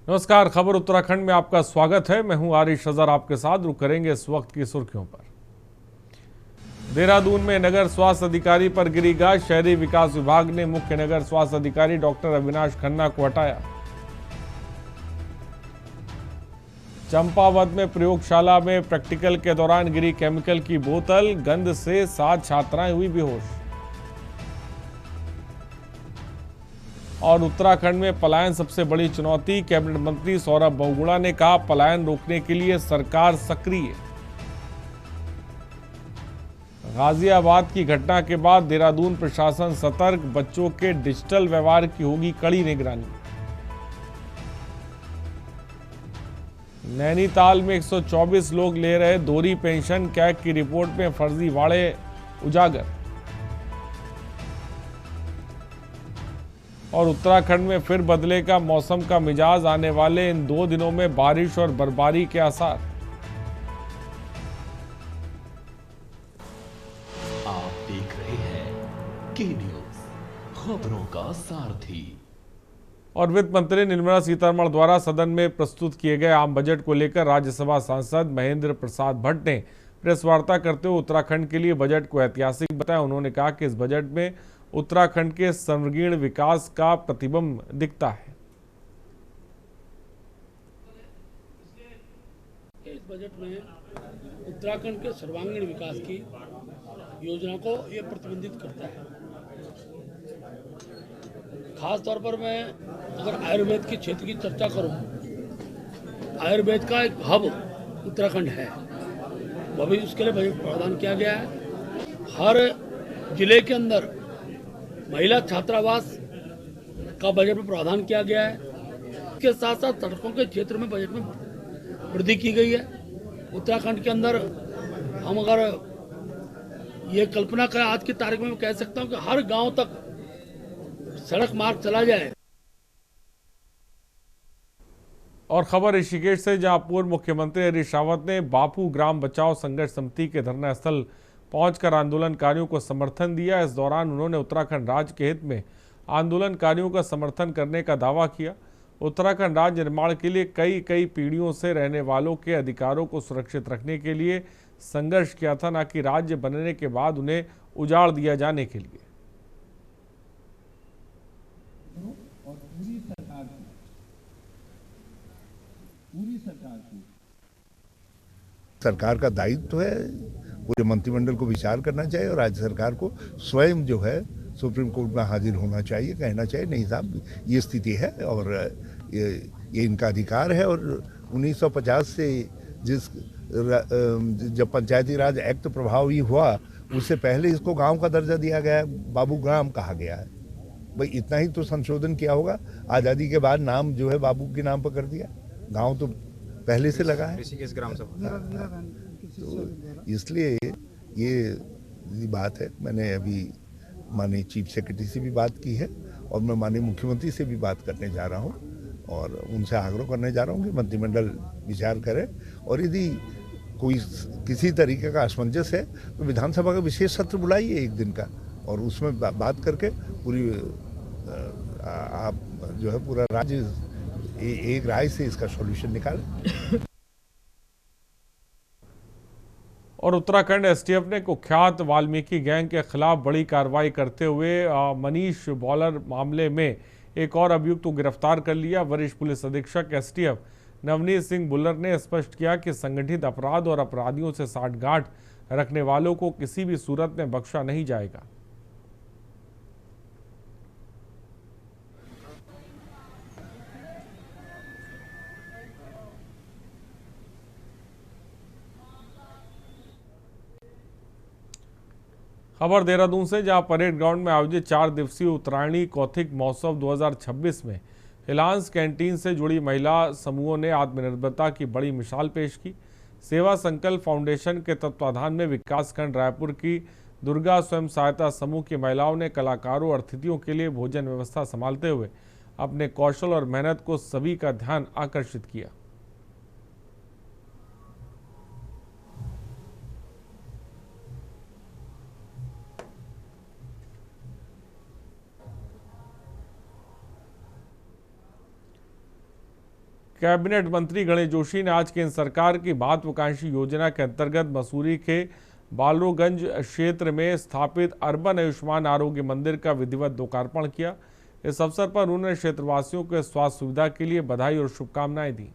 नमस्कार, खबर उत्तराखंड में आपका स्वागत है। मैं हूं आरिश अजहर, आपके साथ रुक करेंगे इस वक्त की सुर्खियों पर। देहरादून में नगर स्वास्थ्य अधिकारी पर गिरी गाज। शहरी विकास विभाग ने मुख्य नगर स्वास्थ्य अधिकारी डॉक्टर अविनाश खन्ना को हटाया। चंपावत में प्रयोगशाला में प्रैक्टिकल के दौरान गिरी केमिकल की बोतल, गंध से 7 छात्राएं हुई बेहोश। और उत्तराखंड में पलायन सबसे बड़ी चुनौती, कैबिनेट मंत्री सौरभ बहुगुणा ने कहा पलायन रोकने के लिए सरकार सक्रिय। गाजियाबाद की घटना के बाद देहरादून प्रशासन सतर्क, बच्चों के डिजिटल व्यवहार की होगी कड़ी निगरानी। नैनीताल में 124 लोग ले रहे दोहरी पेंशन, कैग की रिपोर्ट में फर्जीवाड़े उजागर। और उत्तराखंड में फिर बदलेगा मौसम का मिजाज, आने वाले इन 2 दिनों में बारिश और बर्फबारी के आसार। आप देख रहे हैं के न्यूज, खबरों का सारथी। और वित्त मंत्री निर्मला सीतारमण द्वारा सदन में प्रस्तुत किए गए आम बजट को लेकर राज्यसभा सांसद महेंद्र प्रसाद भट्ट ने प्रेस वार्ता करते हुए उत्तराखंड के लिए बजट को ऐतिहासिक बताया। उन्होंने कहा कि इस बजट में उत्तराखंड के सर्वांगीण विकास का प्रतिबिंब दिखता है। इस बजट में उत्तराखंड के सर्वांगीण विकास की योजना को ये प्रतिबंधित करता है। खास तौर पर मैं अगर आयुर्वेद के क्षेत्र की चर्चा करूं, आयुर्वेद का एक हब उत्तराखंड है, वह भी उसके लिए बजट प्रावधान किया गया है। हर जिले के अंदर महिला छात्रावास का बजट में प्रावधान किया गया है। इसके साथ साथ सड़कों के क्षेत्र में बजट में वृद्धि की गई है। उत्तराखंड के अंदर हम अगर ये कल्पना करें, आज की तारीख में मैं कह सकता हूं कि हर गांव तक सड़क मार्ग चला जाए। और खबर ऋषिकेश से, जहां पूर्व मुख्यमंत्री हरीश रावत ने बापू ग्राम बचाओ संघर्ष समिति के धरना स्थल पहुंचकर आंदोलनकारियों को समर्थन दिया। इस दौरान उन्होंने उत्तराखंड राज्य के हित में आंदोलनकारियों का समर्थन करने का दावा किया। उत्तराखंड राज्य निर्माण के लिए कई पीढ़ियों से रहने वालों के अधिकारों को सुरक्षित रखने के लिए संघर्ष किया था, न कि राज्य बनने के बाद उन्हें उजाड़ दिया जाने के लिए। और पूरी सरकार का दायित्व है, पूरे मंत्रिमंडल को विचार करना चाहिए और राज्य सरकार को स्वयं जो है सुप्रीम कोर्ट में हाजिर होना चाहिए, कहना चाहिए नहीं साहब ये स्थिति है और ये इनका अधिकार है। और 1950 से जब पंचायती राज एक्ट प्रभावी हुआ उससे पहले इसको गांव का दर्जा दिया गया है, बाबू ग्राम कहा गया है। भाई इतना ही तो संशोधन किया होगा। आज़ादी के बाद नाम जो है बाबू के नाम पर कर दिया, गांव तो पहले से लगा है। ऋषिकेश ग्राम सभा तो इसलिए ये बात है। मैंने अभी माननीय चीफ सेक्रेटरी से भी बात की है और मैं माननीय मुख्यमंत्री से भी बात करने जा रहा हूँ और उनसे आग्रह करने जा रहा हूँ कि मंत्रिमंडल विचार करे और यदि कोई किसी तरीके का असमंजस है तो विधानसभा का विशेष सत्र बुलाइए एक दिन का और उसमें बात करके पूरी आप जो है पूरा राज्य एक राय से इसका सॉल्यूशन निकाले। और उत्तराखंड एसटीएफ ने कुख्यात वाल्मीकि गैंग के खिलाफ बड़ी कार्रवाई करते हुए मनीष बॉलर मामले में एक और अभियुक्त को गिरफ्तार कर लिया। वरिष्ठ पुलिस अधीक्षक एसटीएफ नवनीत सिंह बुल्लर ने स्पष्ट किया कि संगठित अपराध और अपराधियों से साठगांठ रखने वालों को किसी भी सूरत में बख्शा नहीं जाएगा। खबर देहरादून से, जहां परेड ग्राउंड में आयोजित 4 दिवसीय उत्तरायणी कौथिक महोत्सव 2026 में हिलांस कैंटीन से जुड़ी महिला समूहों ने आत्मनिर्भरता की बड़ी मिसाल पेश की। सेवा संकल्प फाउंडेशन के तत्वाधान में विकासखंड रायपुर की दुर्गा स्वयं सहायता समूह की महिलाओं ने कलाकारों और अतिथियों के लिए भोजन व्यवस्था संभालते हुए अपने कौशल और मेहनत को सभी का ध्यान आकर्षित किया। कैबिनेट मंत्री गणेश जोशी ने आज केंद्र सरकार की महत्वाकांक्षी योजना के अंतर्गत मसूरी के बालरोगंज क्षेत्र में स्थापित अर्बन आयुष्मान आरोग्य मंदिर का विधिवत लोकार्पण किया। इस अवसर पर उन्होंने क्षेत्रवासियों के स्वास्थ्य सुविधा के लिए बधाई और शुभकामनाएं दी।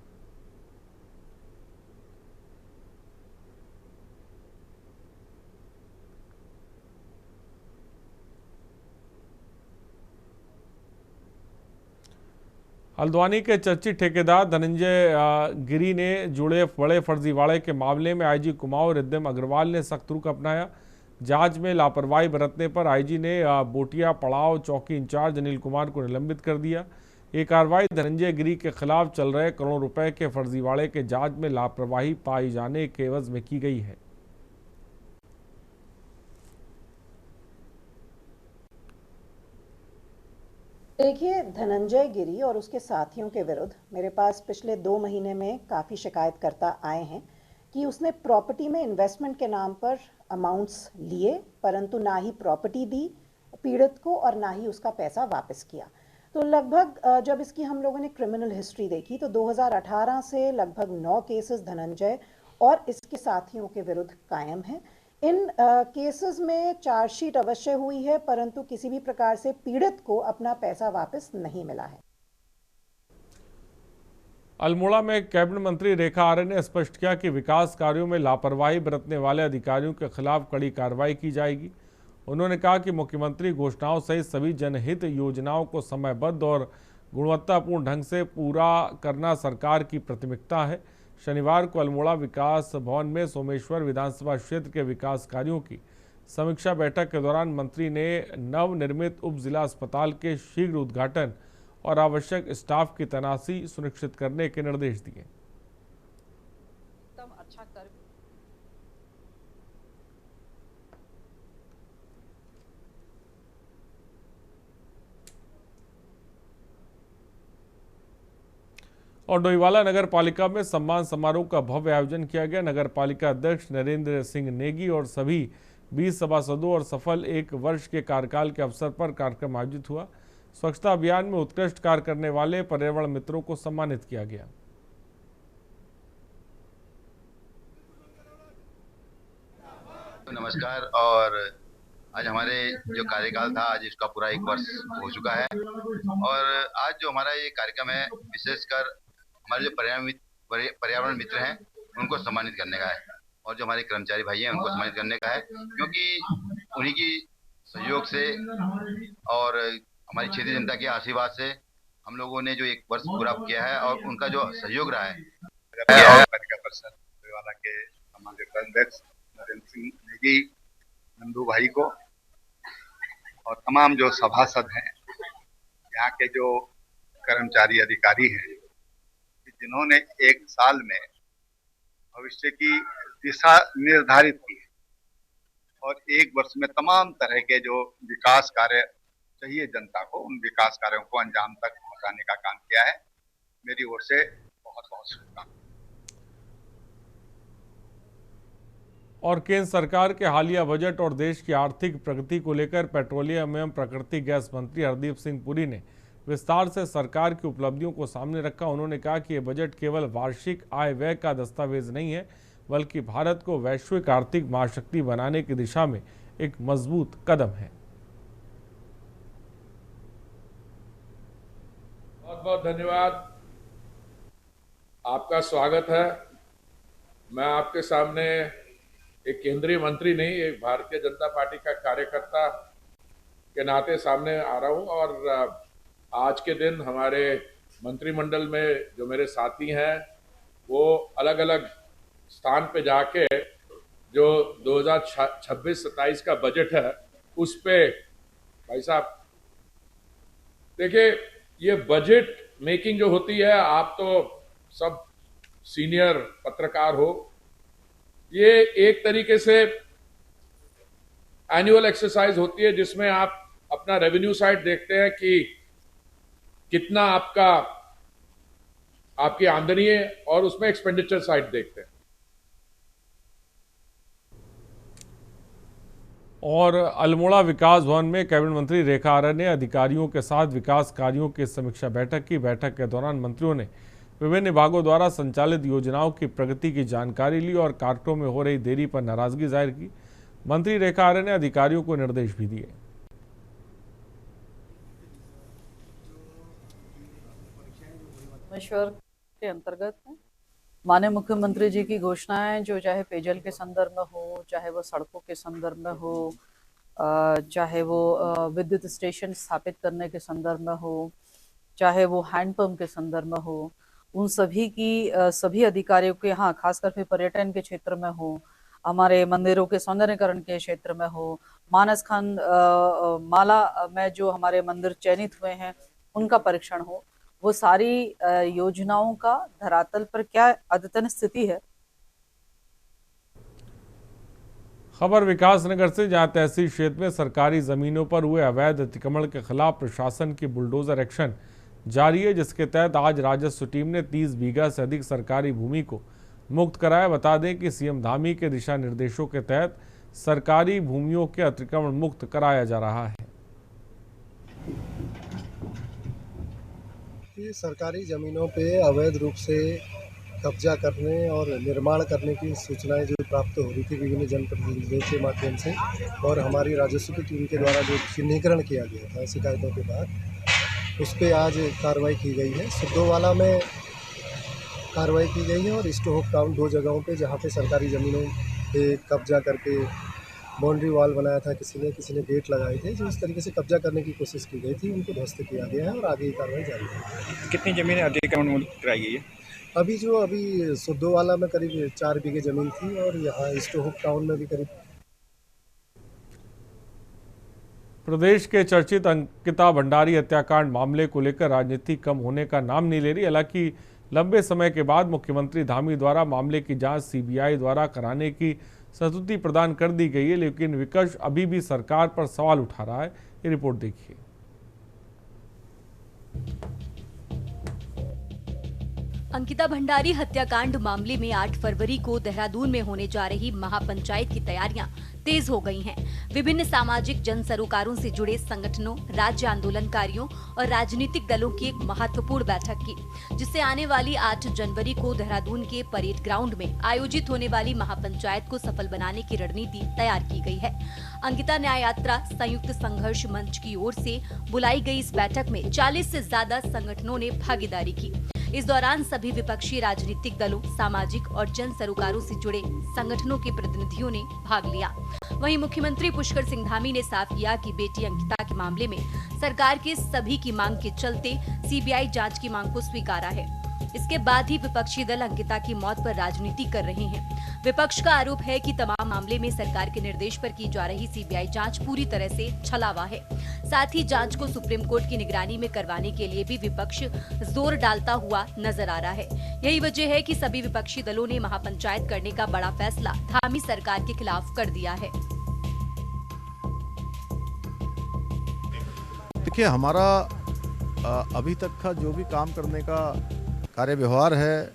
हल्द्वानी के चर्चित ठेकेदार धनंजय गिरी ने जुड़े बड़े फर्जीवाड़े के मामले में आईजी कुमाऊं रिद्धिम अग्रवाल ने सख्त रुख अपनाया। जांच में लापरवाही बरतने पर आईजी ने बोटिया पड़ाव चौकी इंचार्ज अनिल कुमार को निलंबित कर दिया। ये कार्रवाई धनंजय गिरी के खिलाफ चल रहे करोड़ों रुपए के फर्जीवाड़े के जांच में लापरवाही पाई जाने के एवज में की गई है। देखिए, धनंजय गिरी और उसके साथियों के विरुद्ध मेरे पास पिछले 2 महीने में काफ़ी शिकायतकर्ता आए हैं कि उसने प्रॉपर्टी में इन्वेस्टमेंट के नाम पर अमाउंट्स लिए, परंतु ना ही प्रॉपर्टी दी पीड़ित को और ना ही उसका पैसा वापस किया। तो लगभग जब इसकी हम लोगों ने क्रिमिनल हिस्ट्री देखी तो 2018 से लगभग 9 केसेस धनंजय और इसके साथियों के विरुद्ध कायम हैं। इन केसेस में चार्जशीट अवश्य हुई है, परंतु किसी भी प्रकार से पीड़ित को अपना पैसा वापस नहीं मिला है। अल्मोड़ा में कैबिनेट मंत्री रेखा आर्य ने स्पष्ट किया कि विकास कार्यों में लापरवाही बरतने वाले अधिकारियों के खिलाफ कड़ी कार्रवाई की जाएगी। उन्होंने कहा कि मुख्यमंत्री घोषणाओं सहित सभी जनहित योजनाओं को समयबद्ध और गुणवत्तापूर्ण ढंग से पूरा करना सरकार की प्राथमिकता है। शनिवार को अल्मोड़ा विकास भवन में सोमेश्वर विधानसभा क्षेत्र के विकास कार्यों की समीक्षा बैठक के दौरान मंत्री ने नवनिर्मित उप जिला अस्पताल के शीघ्र उद्घाटन और आवश्यक स्टाफ की तैनाती सुनिश्चित करने के निर्देश दिए। और डोईवाला नगर पालिका में सम्मान समारोह का भव्य आयोजन किया गया। नगर पालिका अध्यक्ष नरेंद्र सिंह नेगी और सभी 20 सभासदों और सफल 1 वर्ष के कार्यकाल के अवसर पर कार्यक्रम आयोजित हुआ। स्वच्छता अभियान में उत्कृष्ट कार्य करने वाले पर्यावरण मित्रों को सम्मानित किया गया। नमस्कार। और आज हमारे जो कार्यकाल था आज इसका पूरा 1 वर्ष हो चुका है और आज जो हमारा ये कार्यक्रम है विशेषकर हमारे जो पर्यावरण मित्र हैं उनको सम्मानित करने का है और जो हमारे कर्मचारी भाई हैं उनको सम्मानित करने का है, क्योंकि उन्हीं की सहयोग से और हमारी क्षेत्रीय जनता के आशीर्वाद से हम लोगों ने जो 1 वर्ष पूरा किया है और उनका जो सहयोग रहा है। पालिका परिषद डोईवाला के सम्मानित अध्यक्ष नरेंद्र सिंह नेगी, नंदू भाई को और तमाम जो सभासद हैं, यहाँ के जो कर्मचारी अधिकारी हैं, जिन्होंने 1 साल में भविष्य की दिशा निर्धारित की है और 1 वर्ष में तमाम तरह के जो विकास कार्य चाहिए जनता को, उन विकास कार्यों को अंजाम तक पहुंचाने का काम किया है। मेरी ओर से बहुत बहुत शुभकामनाएं। और केंद्र सरकार के हालिया बजट और देश की आर्थिक प्रगति को लेकर पेट्रोलियम एवं प्राकृतिक गैस मंत्री हरदीप सिंह पुरी ने विस्तार से सरकार की उपलब्धियों को सामने रखा। उन्होंने कहा कि यह बजट केवल वार्षिक आय व्यय का दस्तावेज नहीं है, बल्कि भारत को वैश्विक आर्थिक महाशक्ति बनाने की दिशा में एक मजबूत कदम है। बहुत बहुत धन्यवाद, आपका स्वागत है। मैं आपके सामने एक केंद्रीय मंत्री नहीं, एक भारतीय जनता पार्टी का कार्यकर्ता के नाते सामने आ रहा हूं और आज के दिन हमारे मंत्रिमंडल में जो मेरे साथी हैं वो अलग अलग स्थान पे जाके जो 2026-27 का बजट है उस पे भाई साहब देखिए, ये बजट मेकिंग जो होती है, आप तो सब सीनियर पत्रकार हो, ये एक तरीके से एनुअल एक्सरसाइज होती है जिसमें आप अपना रेवेन्यू साइड देखते हैं कि कितना आपकी आमदनी है और उसमें एक्सपेंडिचर साइड देखते हैं। और अल्मोड़ा विकास भवन में कैबिनेट मंत्री रेखा आर्य ने अधिकारियों के साथ विकास कार्यों की समीक्षा बैठक की। बैठक के दौरान मंत्रियों ने विभिन्न विभागों द्वारा संचालित योजनाओं की प्रगति की जानकारी ली और कार्यों में हो रही देरी पर नाराजगी जाहिर की। मंत्री रेखा आर्य ने अधिकारियों को निर्देश भी दिए। ईश्वर के अंतर्गत माननीय मुख्यमंत्री जी की घोषणाएं जो चाहे पेयजल के संदर्भ में हो, चाहे वो सड़कों के संदर्भ में हो, चाहे वो विद्युत स्टेशन स्थापित करने के संदर्भ में हो, चाहे वो हैंडपंप के संदर्भ में हो, उन सभी की सभी अधिकारियों के, हाँ खासकर फिर पर्यटन के क्षेत्र में हो, हमारे मंदिरों के सौंदर्यीकरण के क्षेत्र में हो, मानस खंड माला में जो हमारे मंदिर चयनित हुए हैं उनका परीक्षण हो, वो सारी योजनाओं का धरातल पर क्या अद्यतन स्थिति है। खबर विकासनगर से, जहां तहसील क्षेत्र में सरकारी जमीनों पर हुए अवैध अतिक्रमण के खिलाफ प्रशासन की बुलडोजर एक्शन जारी है, जिसके तहत आज राजस्व टीम ने 30 बीघा से अधिक सरकारी भूमि को मुक्त कराया। बता दें कि सीएम धामी के दिशा निर्देशों के तहत सरकारी भूमियों के अतिक्रमण मुक्त कराया जा रहा है। सरकारी ज़मीनों पे अवैध रूप से कब्जा करने और निर्माण करने की सूचनाएं जो प्राप्त हो रही थी विभिन्न जनप्रतिनिधियों के माध्यम से, और हमारी राजस्व की टीम के द्वारा जो चिन्हीकरण किया गया था शिकायतों के बाद, उस पर आज कार्रवाई की गई है। सिद्धोवाला में कार्रवाई की गई है और स्टोक टाउन 2 जगहों पे जहाँ पे सरकारी ज़मीनों पे कब्जा करके बाउंड्री वॉल बनाया था किसी ने गेट लगाए थे, जो इस तरीके से कब्जा करने की कोशिश की गई थी, उनको ध्वस्त किया गया है और आगे की कार्रवाई जारी है। कितनी ज़मीनें अतिक्रमण कराई गई है? अभी सिद्धोवाला में करीब 4 बीघे ज़मीन थी और यहाँ स्टोक टाउन में भी करीब। प्रदेश के चर्चित अंकिता भंडारी हत्याकांड मामले को लेकर राजनीति कम होने का नाम नहीं ले रही। हालांकि लंबे समय के बाद मुख्यमंत्री धामी द्वारा मामले की जांच सीबीआई द्वारा कराने की संस्तुति प्रदान कर दी गई है, लेकिन विपक्ष अभी भी सरकार पर सवाल उठा रहा है। ये रिपोर्ट देखिए। अंकिता भंडारी हत्याकांड मामले में 8 फरवरी को देहरादून में होने जा रही महापंचायत की तैयारियां तेज हो गई हैं। विभिन्न सामाजिक जन सरोकारों से जुड़े संगठनों, राज्य आंदोलनकारियों और राजनीतिक दलों की एक महत्वपूर्ण बैठक की, जिससे आने वाली 8 जनवरी को देहरादून के परेड ग्राउंड में आयोजित होने वाली महापंचायत को सफल बनाने की रणनीति तैयार की गई है। अंकिता न्याय यात्रा संयुक्त संघर्ष मंच की ओर से बुलाई गई इस बैठक में 40 से ज्यादा संगठनों ने भागीदारी की। इस दौरान सभी विपक्षी राजनीतिक दलों, सामाजिक और जन सरोकारों से जुड़े संगठनों के प्रतिनिधियों ने भाग लिया। वहीं मुख्यमंत्री पुष्कर सिंह धामी ने साफ किया कि बेटी अंकिता के मामले में सरकार के सभी की मांग के चलते सीबीआई जांच की मांग को स्वीकारा है। इसके बाद ही विपक्षी दल अंकिता की मौत पर राजनीति कर रहे हैं। विपक्ष का आरोप है कि तमाम मामले में सरकार के निर्देश पर की जा रही सीबीआई जांच पूरी तरह से छलावा है। साथ ही जांच को सुप्रीम कोर्ट की निगरानी में करवाने के लिए भी विपक्ष जोर डालता हुआ नजर आ रहा है। यही वजह है कि सभी विपक्षी दलों ने महापंचायत करने का बड़ा फैसला धामी सरकार के खिलाफ कर दिया है। देखिए, हमारा अभी तक का जो भी काम करने का कार्य व्यवहार है,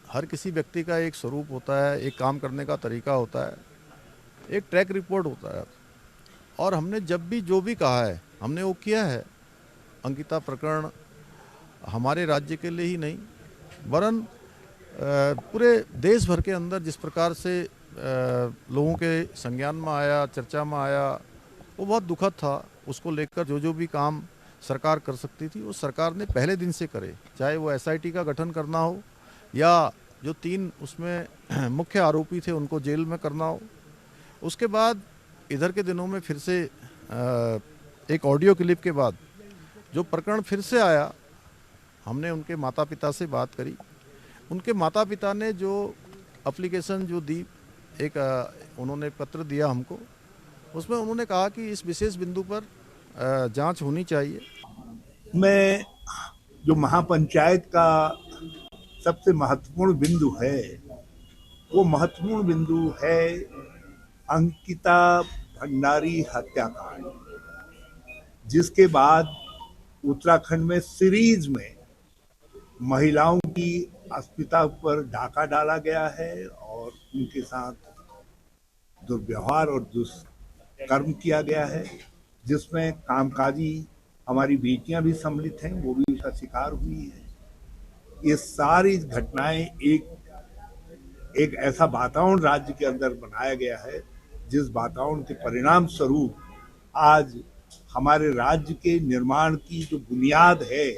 हर किसी व्यक्ति का एक स्वरूप होता है, एक काम करने का तरीका होता है, एक ट्रैक रिपोर्ट होता है। और हमने जब भी जो भी कहा है हमने वो किया है। अंकिता प्रकरण हमारे राज्य के लिए ही नहीं वरन पूरे देश भर के अंदर जिस प्रकार से लोगों के संज्ञान में आया, चर्चा में आया, वो बहुत दुखद था। उसको लेकर जो भी काम सरकार कर सकती थी वो सरकार ने पहले दिन से करे, चाहे वो एसआईटी का गठन करना हो या जो 3 उसमें मुख्य आरोपी थे उनको जेल में करना हो। उसके बाद इधर के दिनों में फिर से एक ऑडियो क्लिप के बाद जो प्रकरण फिर से आया, हमने उनके माता पिता से बात करी। उनके माता पिता ने जो एप्लीकेशन जो दी, एक उन्होंने पत्र दिया हमको, उसमें उन्होंने कहा कि इस विशेष बिंदु पर जांच होनी चाहिए। मैं जो महापंचायत का सबसे महत्वपूर्ण बिंदु है, वो महत्वपूर्ण बिंदु है अंकिता भंडारी हत्याकांड, जिसके बाद उत्तराखंड में सीरीज में महिलाओं की अस्मिता पर डाका डाला गया है और उनके साथ दुर्व्यवहार और दुष्कर्म किया गया है, जिसमें कामकाजी हमारी बेटियां भी सम्मिलित हैं, वो भी उसका शिकार हुई है। ये सारी घटनाएं एक ऐसा वातावरण राज्य के अंदर बनाया गया है जिस वातावरण के परिणाम स्वरूप आज हमारे राज्य के निर्माण की जो बुनियाद है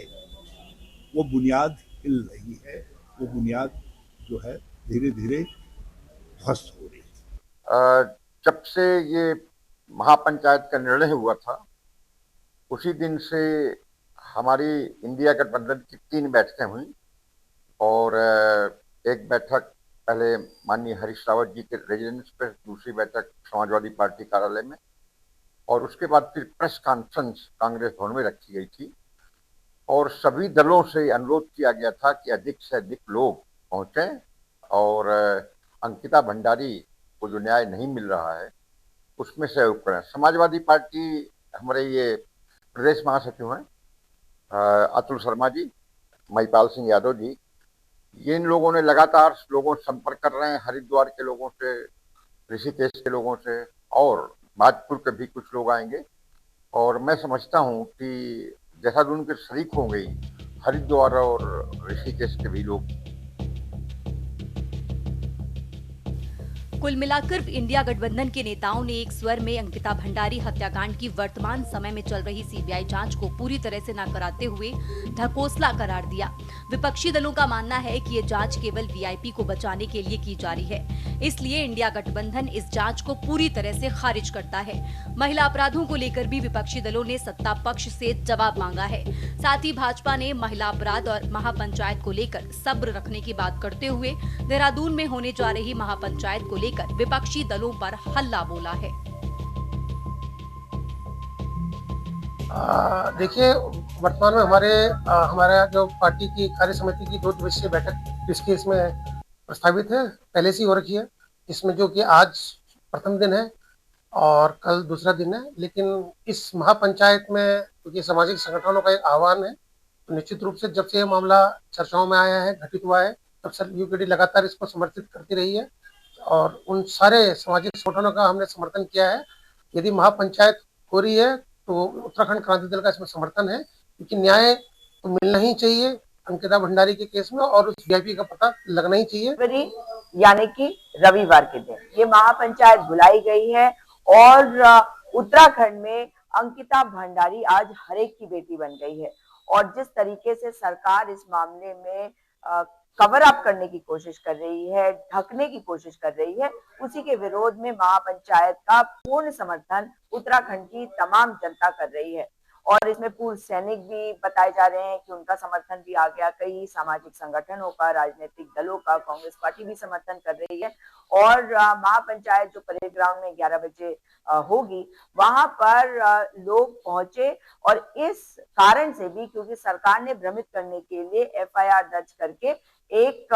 वो बुनियाद हिल रही है, वो बुनियाद जो है धीरे धीरे ध्वस्त हो रही है। जब से ये महापंचायत का निर्णय हुआ था उसी दिन से हमारी इंडिया गठबंधन की 3 बैठकें हुई और एक बैठक पहले माननीय हरीश रावत जी के रेजिडेंस पे, दूसरी बैठक समाजवादी पार्टी कार्यालय में और उसके बाद फिर प्रेस कॉन्फ्रेंस कांग्रेस भवन में रखी गई थी और सभी दलों से अनुरोध किया गया था कि अधिक से अधिक लोग पहुंचें और अंकिता भंडारी को जो न्याय नहीं मिल रहा है उसमें सहयोग करें। समाजवादी पार्टी हमारे ये प्रदेश महासचिव हैं अतुल शर्मा जी, महिपाल सिंह यादव जी, ये इन लोगों ने लगातार लोगों से संपर्क कर रहे हैं, हरिद्वार के लोगों से, ऋषिकेश के लोगों से और भाजपुर के भी कुछ लोग आएंगे और मैं समझता हूँ कि देहरादून के शरीक हो गई हरिद्वार और ऋषिकेश के भी लोग। कुल मिलाकर इंडिया गठबंधन के नेताओं ने एक स्वर में अंकिता भंडारी हत्याकांड की वर्तमान समय में चल रही सीबीआई जांच को पूरी तरह से न कराते हुए ढकोसला करार दिया। विपक्षी दलों का मानना है कि ये जांच केवल वीआईपी को बचाने के लिए की जा रही है, इसलिए इंडिया गठबंधन इस जांच को पूरी तरह से खारिज करता है। महिला अपराधों को लेकर भी विपक्षी दलों ने सत्ता पक्ष से जवाब मांगा है। साथ ही भाजपा ने महिला अपराध और महापंचायत को लेकर सब्र रखने की बात करते हुए देहरादून में होने जा रही महापंचायत को लेकर विपक्षी दलों पर हल्ला बोला है। देखिए, वर्तमान में हमारे जो पार्टी की कार्य समिति की 2 दिवसीय बैठक इसके इसमें प्रस्तावित है, पहले से ही हो रखी है, इसमें जो कि आज प्रथम दिन है और कल दूसरा दिन है। लेकिन इस महापंचायत में क्योंकि सामाजिक संगठनों का एक आह्वान है, तो निश्चित रूप से जब से ये मामला चर्चाओं में आया है, घटित हुआ है, तब से यूपीडी लगातार इसको समर्थित करती रही है और उन सारे सामाजिक संगठनों का हमने समर्थन किया है। यदि महापंचायत हो रही है तो उत्तराखंड क्रांति दल का इसमें समर्थन है, क्योंकि न्याय तो मिलना ही चाहिए अंकिता भंडारी के केस में और उस वीआईपी का पता लगना ही चाहिए। यानी कि रविवार के दिन ये महापंचायत बुलाई गई है और उत्तराखंड में अंकिता भंडारी आज हरेक की बेटी बन गई है और जिस तरीके से सरकार इस मामले में कवर अप करने की कोशिश कर रही है, ढकने की कोशिश कर रही है, उसी के विरोध में महापंचायत का पूर्ण समर्थन उत्तराखंड की तमाम जनता कर रही है और इसमें पूर्व सैनिक भी बताए जा रहे हैं कि उनका समर्थन भी आ गया। कई सामाजिक संगठनों का, राजनीतिक दलों का, कांग्रेस पार्टी भी समर्थन कर रही है और महापंचायत जो परेड ग्राउंड में 11 बजे होगी वहां पर लोग पहुंचे और इस कारण से भी क्योंकि सरकार ने भ्रमित करने के लिए एफआईआर दर्ज करके एक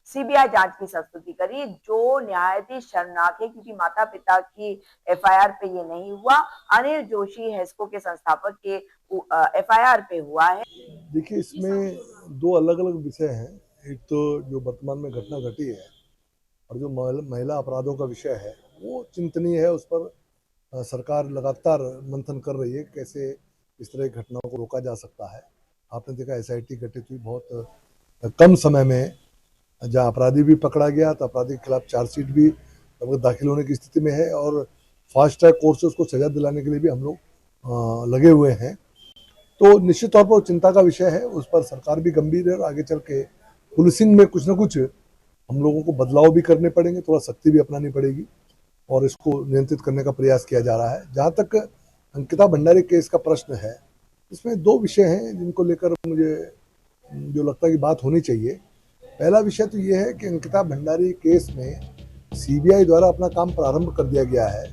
सीबीआई जांच की संस्तुति करी, जो निहायत ही शर्मनाक है क्योंकि माता पिता की एफआईआर पे ये नहीं हुआ, अनिल जोशी हेस्को के संस्थापक के एफआईआर पे हुआ है। देखिए, इसमें 2 अलग अलग विषय हैं। एक तो जो वर्तमान में घटना घटी है और जो महिला अपराधों का विषय है वो चिंतनीय है, उस पर सरकार लगातार मंथन कर रही है कैसे इस तरह की घटनाओं को रोका जा सकता है। आपने देखा एसआईटी गठित हुई बहुत कम समय में, जहां अपराधी भी पकड़ा गया तो अपराधी के खिलाफ चार्जशीट भी दाखिल होने की स्थिति में है और फास्ट ट्रैक कोर्ट से उसको सजा दिलाने के लिए भी हम लोग लगे हुए हैं। तो निश्चित तौर पर चिंता का विषय है, उस पर सरकार भी गंभीर है और आगे चल के पुलिसिंग में कुछ न कुछ हम लोगों को बदलाव भी करने पड़ेंगे, थोड़ा सख्ती भी अपनानी पड़ेगी और इसको नियंत्रित करने का प्रयास किया जा रहा है। जहाँ तक अंकिता भंडारी केस का प्रश्न है, इसमें 2 विषय हैं जिनको लेकर मुझे जो लगता है कि बात होनी चाहिए। पहला विषय तो ये है कि अंकिता भंडारी केस में सीबीआई द्वारा अपना काम प्रारंभ कर दिया गया है।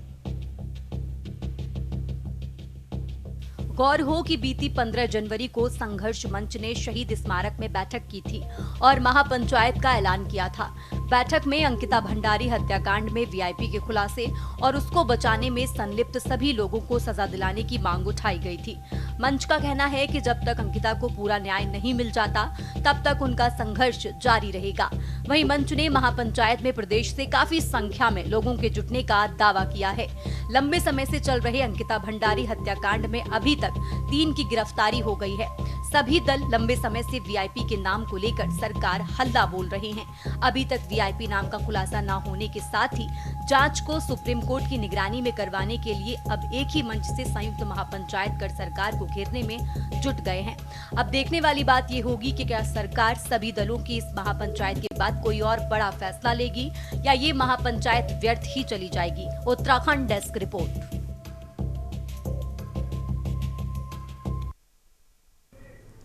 गौर हो कि बीती 15 जनवरी को संघर्ष मंच ने शहीद स्मारक में बैठक की थी और महापंचायत का ऐलान किया था। बैठक में अंकिता भंडारी हत्याकांड में वीआईपी के खुलासे और उसको बचाने में संलिप्त सभी लोगों को सजा दिलाने की मांग उठाई गई थी। मंच का कहना है कि जब तक अंकिता को पूरा न्याय नहीं मिल जाता तब तक उनका संघर्ष जारी रहेगा। वहीं मंच ने महापंचायत में प्रदेश से काफी संख्या में लोगों के जुटने का दावा किया है। लंबे समय से चल रहे अंकिता भंडारी हत्याकांड में अभी तक 3 की गिरफ्तारी हो गई है। सभी दल लंबे समय से वीआईपी के नाम को लेकर सरकार हल्ला बोल रहे हैं। अभी तक वीआईपी नाम का खुलासा न होने के साथ ही जांच को सुप्रीम कोर्ट की निगरानी में करवाने के लिए अब एक ही मंच से संयुक्त महापंचायत कर सरकार को घेरने में जुट गए हैं। अब देखने वाली बात ये होगी कि क्या सरकार सभी दलों की इस महापंचायत के बाद कोई और बड़ा फैसला लेगी या ये महापंचायत व्यर्थ ही चली जाएगी। Uttarakhand desk report.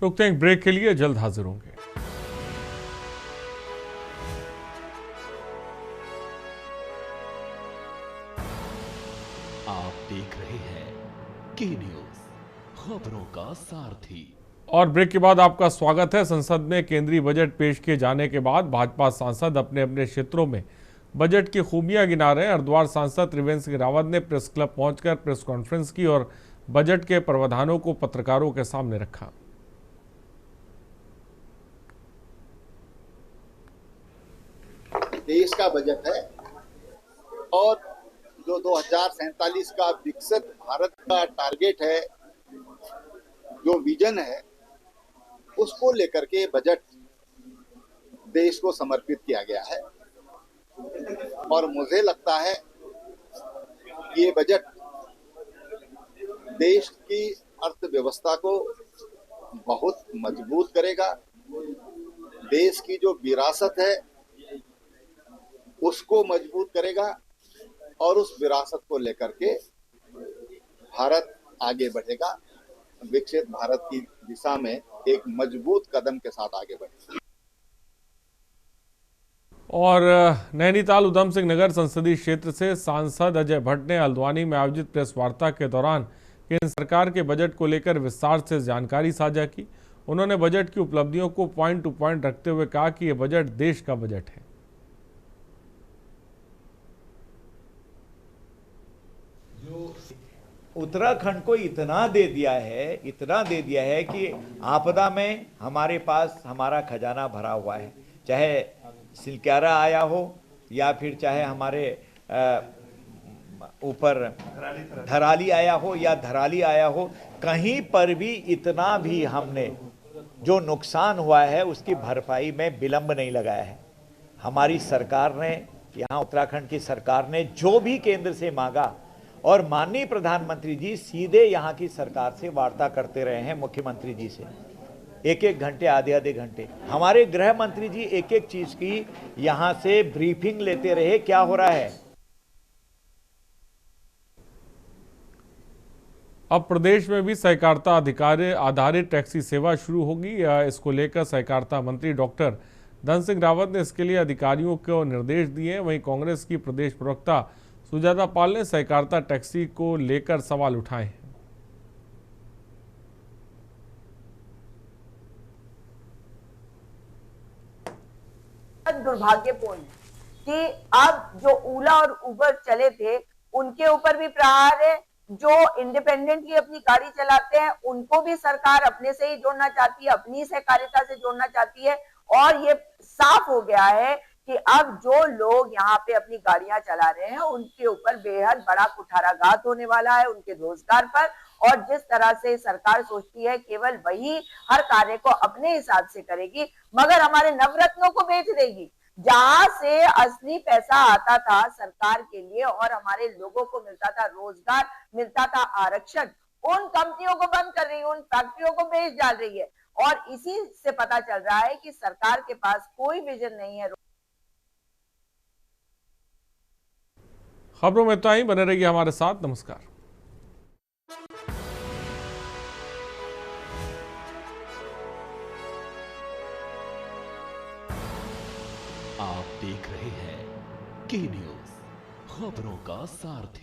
रुकते हैं एक ब्रेक के लिए, जल्द हाजिर होंगे। आप देख रहे हैं के न्यूज, खबरों का सारथी। और ब्रेक के बाद आपका स्वागत है। संसद में केंद्रीय बजट पेश किए जाने के बाद भाजपा सांसद अपने अपने क्षेत्रों में बजट की खूबियां गिना रहे हैं। हरिद्वार सांसद त्रिवेंद्र सिंह रावत ने प्रेस क्लब पहुंचकर प्रेस कॉन्फ्रेंस की और बजट के प्रावधानों को पत्रकारों के सामने रखा। देश का बजट है और जो 2047 का विकसित भारत का टारगेट है, जो विजन है, उसको लेकर के बजट देश को समर्पित किया गया है। और मुझे लगता है ये बजट देश की अर्थव्यवस्था को बहुत मजबूत करेगा। देश की जो विरासत है उसको मजबूत करेगा और उस विरासत को लेकर के भारत आगे बढ़ेगा, विकसित भारत की दिशा में एक मजबूत कदम के साथ आगे बढ़ेगा। और नैनीताल उधम सिंह नगर संसदीय क्षेत्र से सांसद अजय भट्ट ने हल्द्वानी में आयोजित प्रेस वार्ता के दौरान केंद्र सरकार के बजट को लेकर विस्तार से जानकारी साझा की। उन्होंने बजट की उपलब्धियों को पॉइंट टू पॉइंट रखते हुए कहा कि यह बजट देश का बजट है। उत्तराखंड को इतना दे दिया है कि आपदा में हमारे पास हमारा खजाना भरा हुआ है, चाहे सिलक्यारा आया हो या फिर चाहे हमारे ऊपर धराली आया हो या धराली आया हो, कहीं पर भी इतना भी हमने जो नुकसान हुआ है उसकी भरपाई में विलंब नहीं लगाया है। हमारी सरकार ने, यहाँ उत्तराखंड की सरकार ने जो भी केंद्र से मांगा और माननीय प्रधानमंत्री जी सीधे यहाँ की सरकार से वार्ता करते रहे हैं, मुख्यमंत्री जी से एक एक घंटे, आधे घंटे। हमारे गृह मंत्री जी एक एक चीज की यहाँ से ब्रीफिंग लेते रहे, क्या हो रहा है। अब प्रदेश में भी सहकारिता अधिकारी आधारित टैक्सी सेवा शुरू होगी। इसको लेकर सहकारिता मंत्री डॉक्टर धन सिंह रावत ने इसके लिए अधिकारियों को निर्देश दिए हैं। वहीं कांग्रेस की प्रदेश प्रवक्ता सुजाता पाल ने सहकारिता टैक्सी को लेकर सवाल उठाए हैं। दुर्भाग्यपूर्ण कि अब जो ओला और उबर चले थे उनके ऊपर भी प्रहार है। जो इंडिपेंडेंटली अपनी गाड़ी चलाते हैं उनको भी सरकार अपने से ही जोड़ना चाहती है, अपनी सहकारिता से जोड़ना चाहती है। और ये साफ हो गया है कि अब जो लोग यहाँ पे अपनी गाड़ियां चला रहे हैं उनके ऊपर बेहद बड़ा कुठाराघात होने वाला है, उनके रोजगार पर। और जिस तरह से सरकार सोचती है केवल वही हर कार्य को अपने हिसाब से करेगी, मगर हमारे नवरत्नों को बेच देगी। जहां से असली पैसा आता था सरकार के लिए और हमारे लोगों को मिलता था रोजगार, मिलता था आरक्षण, उन कंपनियों को बंद कर रही है, उन फैक्ट्रियों को बेच डाल रही है। और इसी से पता चल रहा है कि सरकार के पास कोई विजन नहीं है। खबरों में इतना ही, बने रहिए हमारे साथ। नमस्कार। आप देख रहे हैं के न्यूज, खबरों का सारथी।